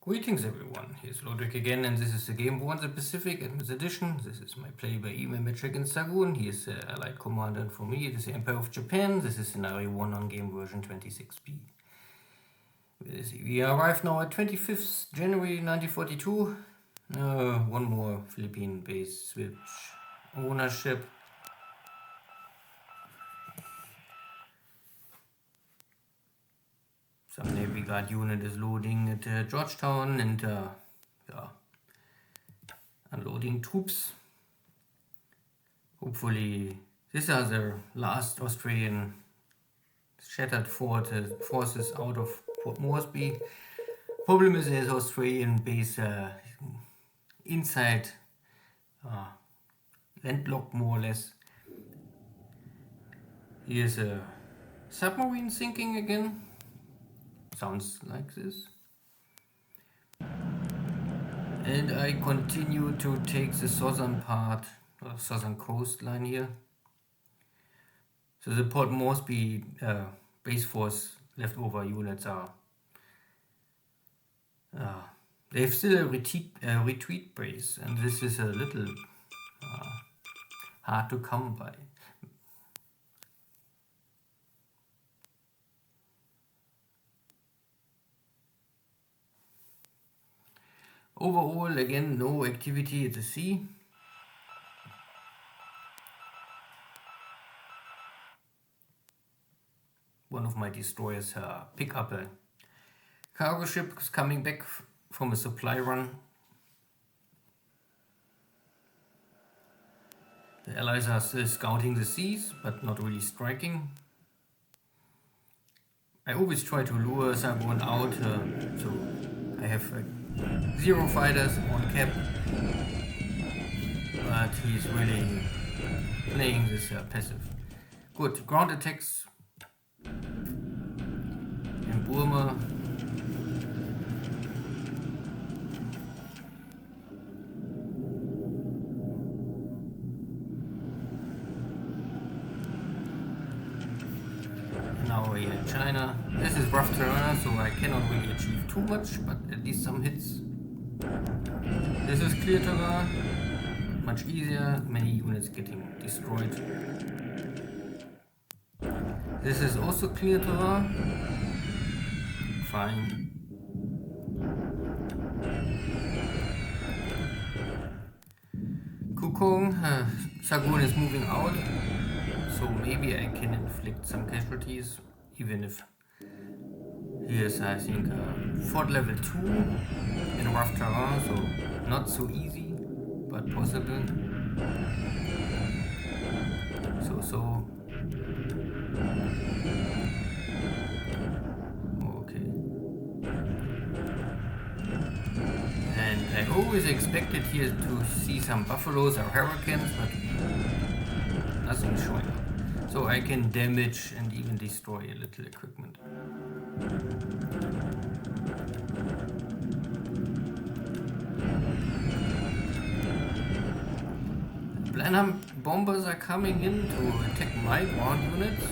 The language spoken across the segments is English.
Greetings everyone, here's Lodrik again, and this is the Game War in the Pacific Advanced Edition. This is my play by email metric in Xargun. He is the Allied Commander, and for me it is the Empire of Japan. This is Scenario 1 on game version 26b. We arrive now at 25th January 1942. One more Philippine base switch ownership. Some Navy Guard unit is loading at Georgetown and unloading troops. Hopefully, these are the last Australian shattered forces out of Port Moresby. Problem is there's Australian base inside, landlocked more or less. Here's a submarine sinking again. Sounds like this. And I continue to take the southern part, southern coastline here. So the Port Moresby base force leftover units are they have still a retreat base, and this is a little hard to come by. Overall, again, no activity at the sea. One of my destroyers pick up a cargo ship coming back from a supply run. The Allies are still scouting the seas, but not really striking. I always try to lure Xargun out, so I have 0 fighters on cap, but he's really playing this passive. Good, ground attacks in Burma. Now we're in China. This is rough terrain, so I cannot really achieve too much, but at least some hits. This is clear terrain, much easier, many units getting destroyed. This is also clear terrain, fine. Kukong, Xargun is moving out, so maybe I can inflict some casualties, even if here's, I think, fort level 2 in rough terrain, so not so easy, but possible. So. Okay. And I always expected here to see some buffaloes or hurricanes, but nothing showing up. So I can damage and even destroy a little equipment. Blenheim bombers are coming in to attack my ground units.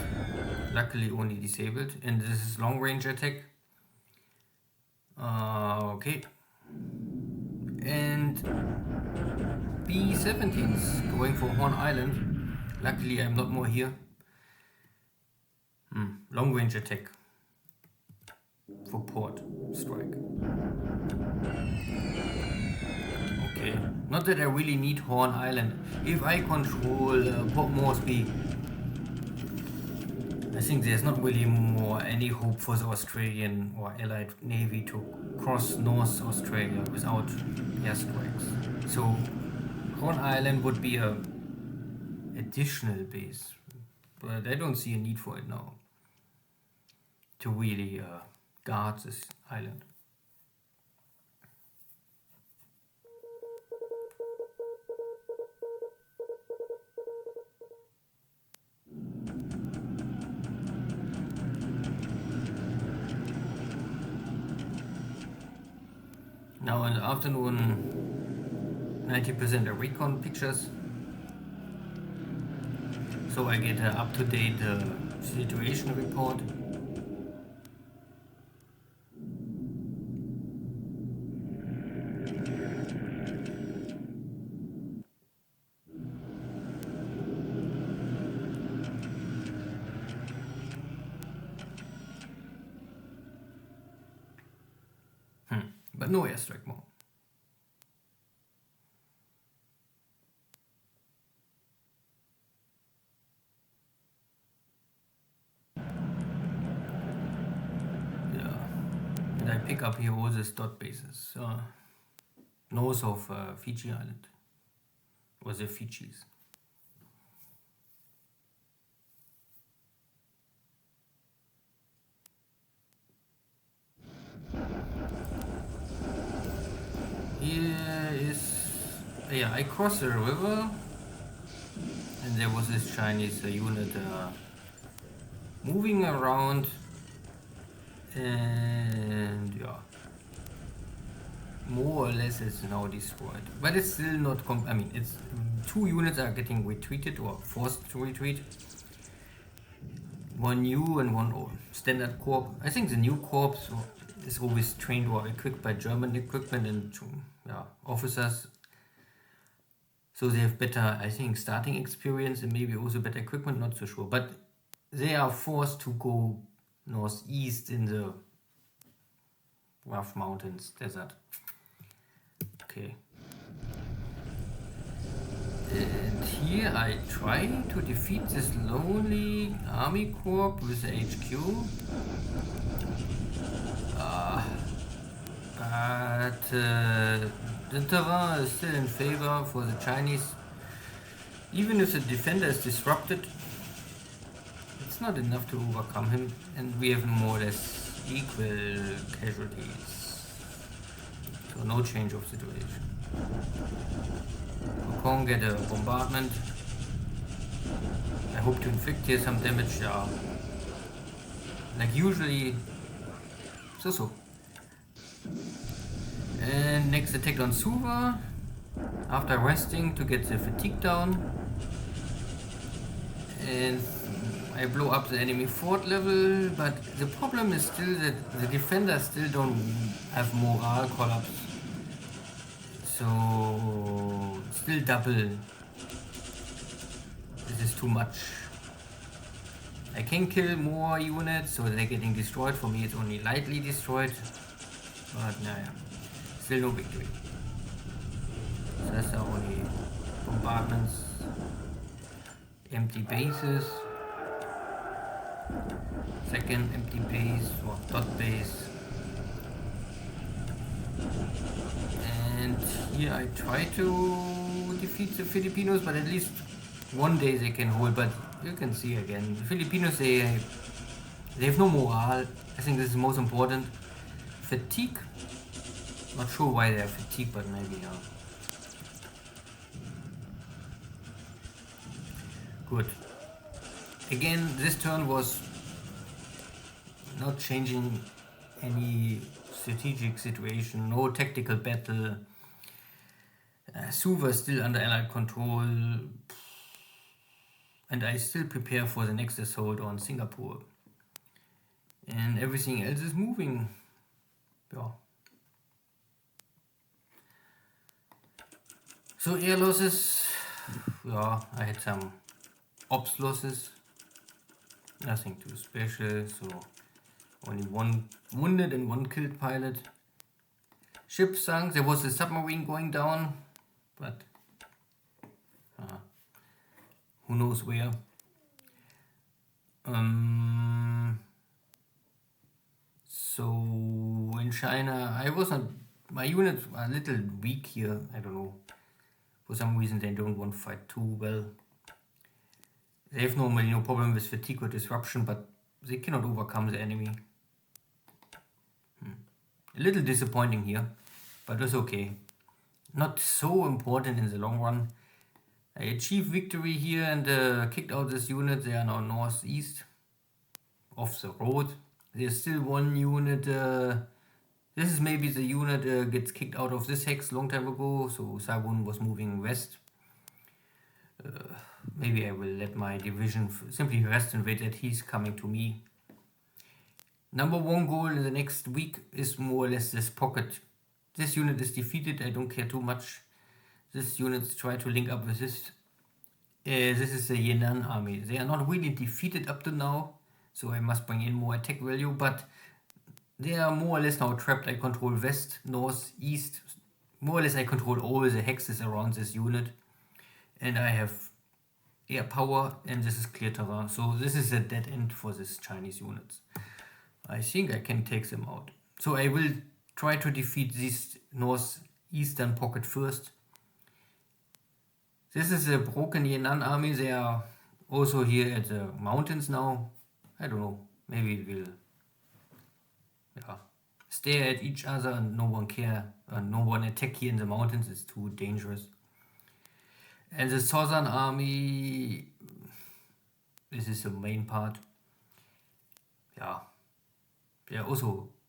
Luckily only disabled, and this is long range attack. Okay. And B-17s going for Horn Island. Luckily I'm not more here. Long range attack for port strike. Okay, not that I really need Horn Island. If I control Port Moresby, I think there's not really any hope for the Australian or Allied Navy to cross North Australia without airstrikes. So Horn Island would be a additional base, but I don't see a need for it now to really guard this island. Now in the afternoon, 90% of recon pictures, so I get an up-to-date situation report. But no airstrike more. Yeah. And I pick up here all these dot bases. North of Fiji Island. Or the Fijis. Here is... Yeah, I crossed the river. And there was this Chinese unit moving around. And yeah. More or less it's now destroyed. But it's still not... I mean, it's... Two units are getting retreated or forced to retreat. One new and one old. Standard corps. I think the new corps is always trained or equipped by German equipment and officers. So they have better, I think, starting experience and maybe also better equipment, not so sure. But they are forced to go northeast in the rough mountains, desert. Okay. And here I try to defeat this lonely army corps with the HQ. But the terrain is still in favor for the Chinese. Even if the defender is disrupted, it's not enough to overcome him, and we have more or less equal casualties. So no change of situation. Hong Kong get a bombardment. I hope to inflict here some damage. Like usually. So. And next attack on Suva. After resting to get the fatigue down. And I blow up the enemy fort level, but the problem is still that the defenders still don't have morale collapse. So still double. This is too much. I can kill more units, so they're getting destroyed. For me it's only lightly destroyed. But yeah, still no victory. So that's the only bombardments. Empty bases. Second empty base or dot base. And here I try to defeat the Filipinos, but at least one day they can hold. But you can see again, the Filipinos, they have no morale. I think this is most important. Fatigue. Not sure why they are fatigued, but maybe Good. Again, this turn was not changing any strategic situation, no tactical battle. Suva is still under Allied control, and I still prepare for the next assault on Singapore. And everything else is moving. Yeah. So air losses, I had some ops losses, nothing too special, so only one wounded and one killed pilot. Ship sunk, there was a submarine going down, but who knows where. So in China, my units are a little weak here, I don't know. For some reason they don't want to fight too well. They have normally no problem with fatigue or disruption, but they cannot overcome the enemy. A little disappointing here, but it's okay. Not so important in the long run. I achieved victory here and kicked out this unit. They are now northeast off the road. There's still one unit. This is maybe the unit gets kicked out of this hex long time ago. So Xargun was moving west. Maybe I will let my division simply rest and wait that he's coming to me. Number one goal in the next week is more or less this pocket. This unit is defeated, I don't care too much. This unit try to link up with this. This is the Yan'an army. They are not really defeated up to now, so I must bring in more attack value, but They are more or less now trapped. I control west, north, east. More or less I control all the hexes around this unit. And I have air power, and this is clear terrain. So this is a dead end for these Chinese units. I think I can take them out. So I will try to defeat this northeastern pocket first. This is a broken Yan'an army. They are also here at the mountains now. I don't know. Maybe it will stare at each other and no one care. No one attack here in the mountains. It's too dangerous. And the southern army, this is the main part.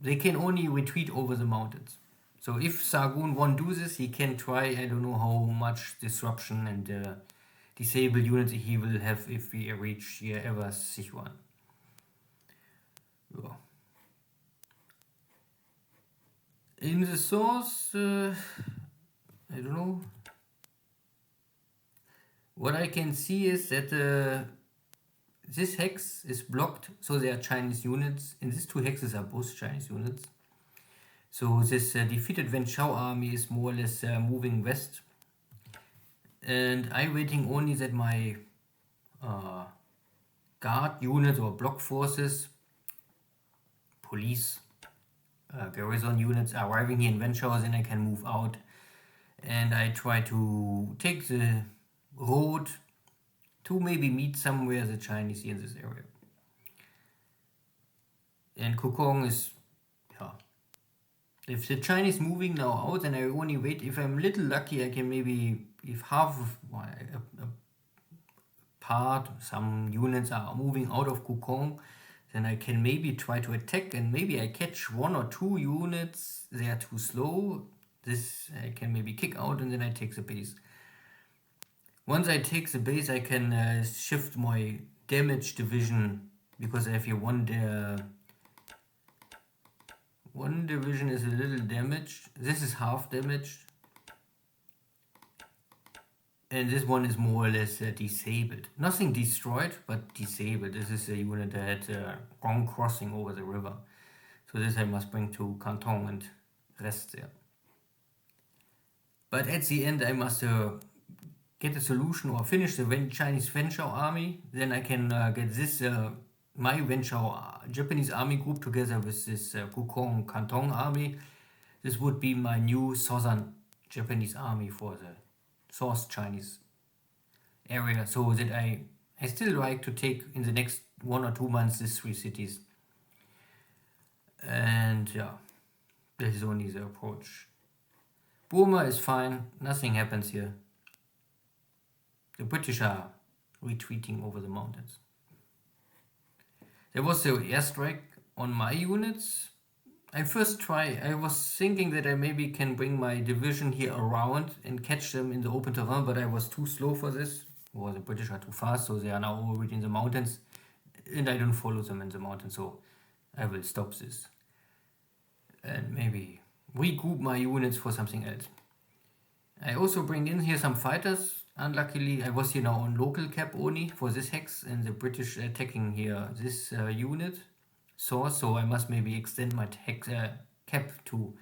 They can only retreat over the mountains. So if Xargun won't do this, he can try. I don't know how much disruption and disable units he will have if we reach here ever Sichuan. Yeah. In the source, I don't know. What I can see is that this hex is blocked, so they are Chinese units, and these two hexes are both Chinese units. So this defeated Wen Chao army is more or less moving west, and I'm waiting only that my guard units or block forces, police, garrison units are arriving here in Wen Chao, then I can move out, and I try to take the road to maybe meet somewhere the Chinese here in this area. And Kokong is, if the Chinese moving now out, then I only wait. If I'm a little lucky, I can maybe, if half of a part, some units are moving out of Kokong, then I can maybe try to attack, and maybe I catch 1 or 2 units. They are too slow. This I can maybe kick out, and then I take the base. Once I take the base, I can shift my damage division, because I have here one division is a little damaged. This is half damaged. And this one is more or less disabled. Nothing destroyed, but disabled. This is a unit that had wrong crossing over the river. So this I must bring to Canton and rest there. But at the end I must get a solution or finish the Chinese Wen Chao army. Then I can get this my Wen Chao Japanese army group together with this Kokong Canton army. This would be my new southern Japanese army for the South Chinese area, so that I still like to take in the next 1 or 2 months these 3 cities. And this is only the approach. Burma is fine, nothing happens here. The British are retreating over the mountains. There was the airstrike on my units. I was thinking that I maybe can bring my division here around and catch them in the open terrain, but I was too slow for this, or the British are too fast, so they are now already in the mountains, and I don't follow them in the mountains, so I will stop this. And maybe regroup my units for something else. I also bring in here some fighters. Unluckily, I was here now on local cap only for this hex, and the British attacking here this unit source, so I must maybe extend my cap to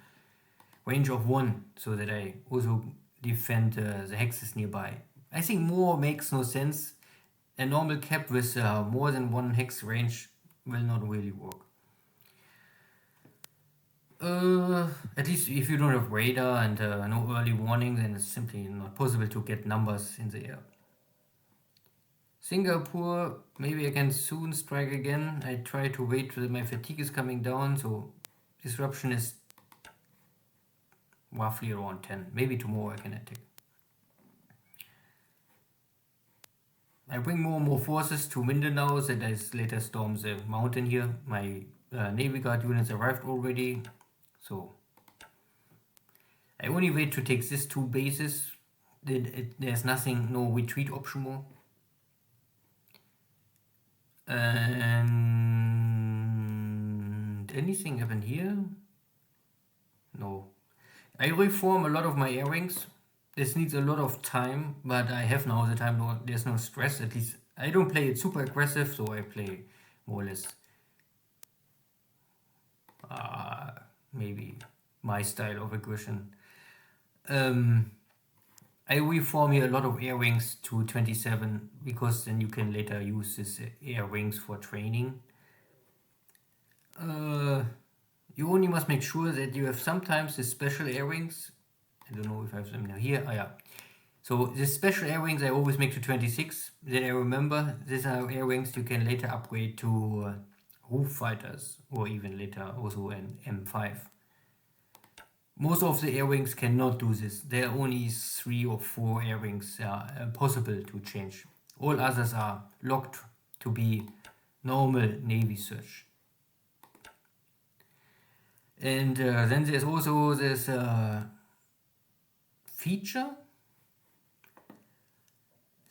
range of 1, so that I also defend the hexes nearby. I think more makes no sense. A normal cap with more than 1 hex range will not really work. At least if you don't have radar and no early warning, then it's simply not possible to get numbers in the air. Singapore, maybe I can soon strike again. I try to wait till my fatigue is coming down, so disruption is roughly around 10. Maybe tomorrow I can attack. I bring more and more forces to Mindanao, that I later storm the mountain here. My Navy Guard units arrived already, so I only wait to take these 2 bases. There's nothing, no retreat option more. And anything happen here? No. I reform a lot of my air wings. This needs a lot of time, but I have now the time. There's no stress. At least I don't play it super aggressive, so I play more or less maybe my style of aggression. I reform here a lot of air wings to 27 because then you can later use this air wings for training. You only must make sure that you have sometimes the special air wings. I don't know if I have them here. Yeah. So the special air wings I always make to 26. Then I remember these are air wings you can later upgrade to roof fighters or even later also an M5. Most of the air wings cannot do this. There are only 3 or 4 air wings possible to change. All others are locked to be normal Navy search. And then there's also this feature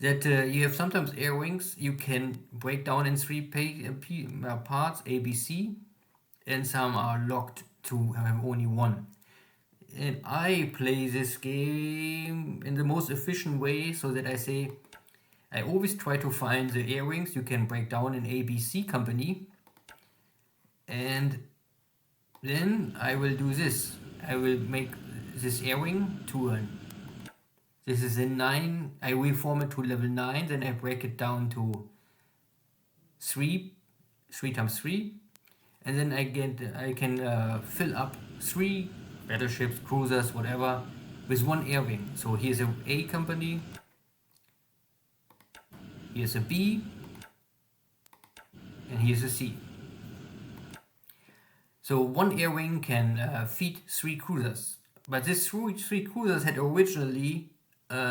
that you have sometimes air wings you can break down in 3 parts, A, B, C, and some are locked to have only 1. And I play this game in the most efficient way so that I always try to find the air wings you can break down in ABC company, and then I will do this. I will make this air wing to this is a 9, I reform it to level 9, then I break it down to 3 times 3, and then I can fill up 3 battleships, cruisers, whatever, with 1 air wing. So here's a A company, here's a B, and here's a C. So 1 air wing can feed 3 cruisers, but these 3 cruisers had originally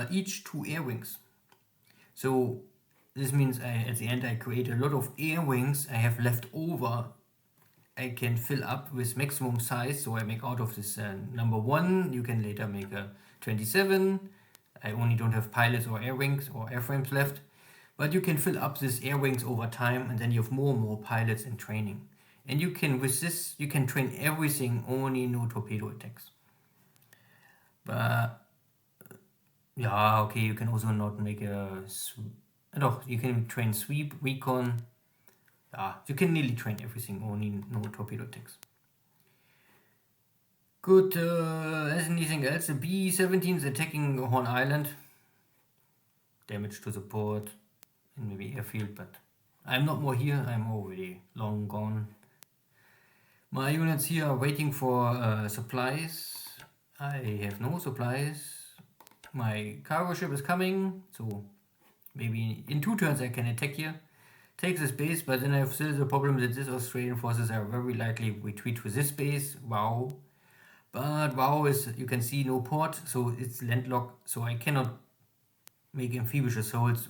each 2 air wings. So this means at the end I create a lot of air wings I have left over. I can fill up with maximum size, so I make out of this number 1, you can later make a 27. I only don't have pilots or air wings or airframes left, but you can fill up these air wings over time, and then you have more and more pilots in training. And you can, with this, you can train everything, only no torpedo attacks. But yeah, okay, you can also not make a no, you can train sweep, recon. You can nearly train everything, only no torpedo attacks. Good, anything else? The B-17 is attacking Horn Island. Damage to the port and maybe airfield, but I'm not more here, I'm already long gone. My units here are waiting for supplies. I have no supplies. My cargo ship is coming, so maybe in 2 turns I can attack here. Take this base, but then I have still the problem that these Australian forces are very likely retreat with this base, Wow. But Wow is, you can see, no port, so it's landlocked, so I cannot make amphibious assaults.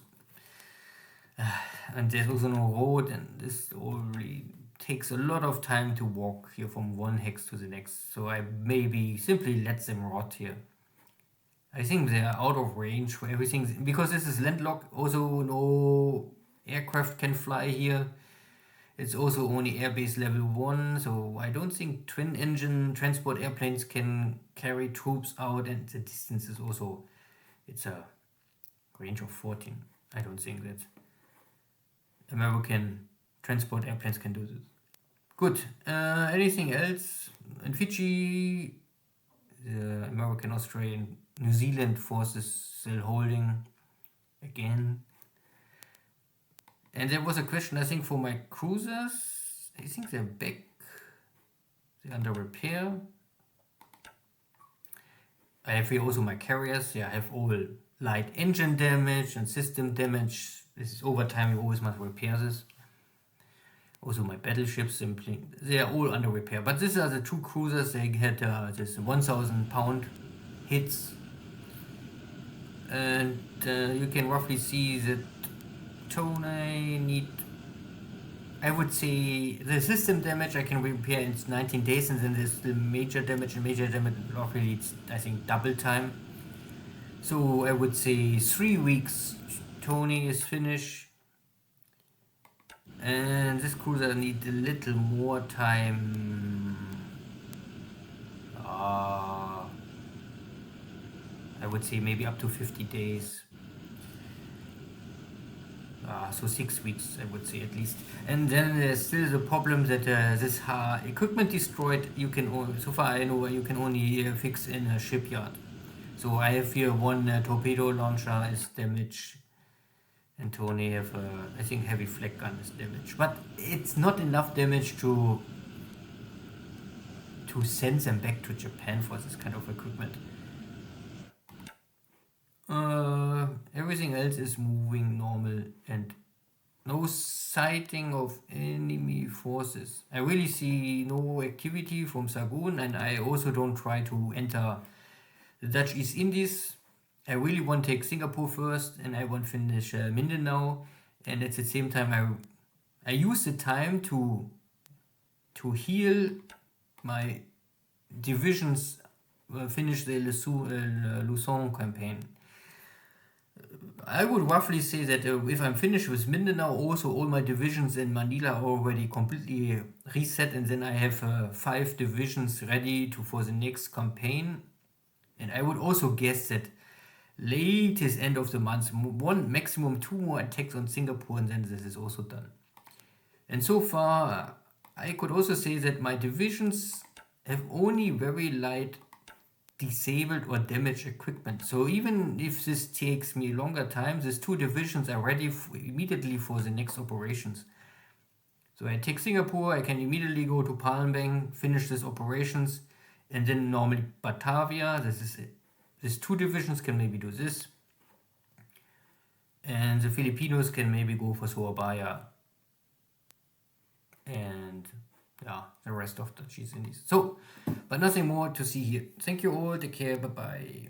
And there's also no road, and this already takes a lot of time to walk here from one hex to the next, so I maybe simply let them rot here. I think they are out of range for everything, because this is landlocked, also no aircraft can fly here. It's also only airbase level 1, so I don't think twin engine transport airplanes can carry troops out, and the distance is also, it's a range of 14. I don't think that American transport airplanes can do this. Good. Anything else? In Fiji, the American, Australian, New Zealand forces still holding again. And there was a question, I think, for my cruisers. I think they're back. They're under repair. I have here also my carriers. Yeah, I have all light engine damage and system damage. This is over time, you always must repair this. Also my battleships, simply, they are all under repair. But these are the 2 cruisers, they had this 1,000 pound hits. And you can roughly see that Tony need, I would say, the system damage I can repair in 19 days, and then there's the major damage, roughly it's, I think, double time. So I would say 3 weeks Tony is finished, and this cruiser needs a little more time. I would say maybe up to 50 days. so 6 weeks, I would say at least. And then there's still the problem that this equipment destroyed, you can so far I know you can only fix in a shipyard. So I have here one torpedo launcher is damaged, and only have I think heavy flak gun is damaged, but it's not enough damage to send them back to Japan for this kind of equipment. Everything else is moving normal and no sighting of enemy forces. I really see no activity from Xargun, and I also don't try to enter the Dutch East Indies. I really want to take Singapore first, and I want to finish Mindanao, and at the same time I use the time to heal my divisions, finish the Luzon campaign. I would roughly say that if I'm finished with Mindanao, also all my divisions in Manila are already completely reset, and then I have 5 divisions ready for the next campaign. And I would also guess that latest end of the month, one maximum 2 more attacks on Singapore, and then this is also done. And so far, I could also say that my divisions have only very light disabled or damaged equipment. So even if this takes me longer time, these 2 divisions are ready immediately for the next operations. So I take Singapore, I can immediately go to Palembang, finish these operations, and then normally Batavia, this is it. These 2 divisions can maybe do this. And the Filipinos can maybe go for Surabaya. And yeah, the rest of the Cheese Indies. So, but nothing more to see here. Thank you all, take care, bye bye.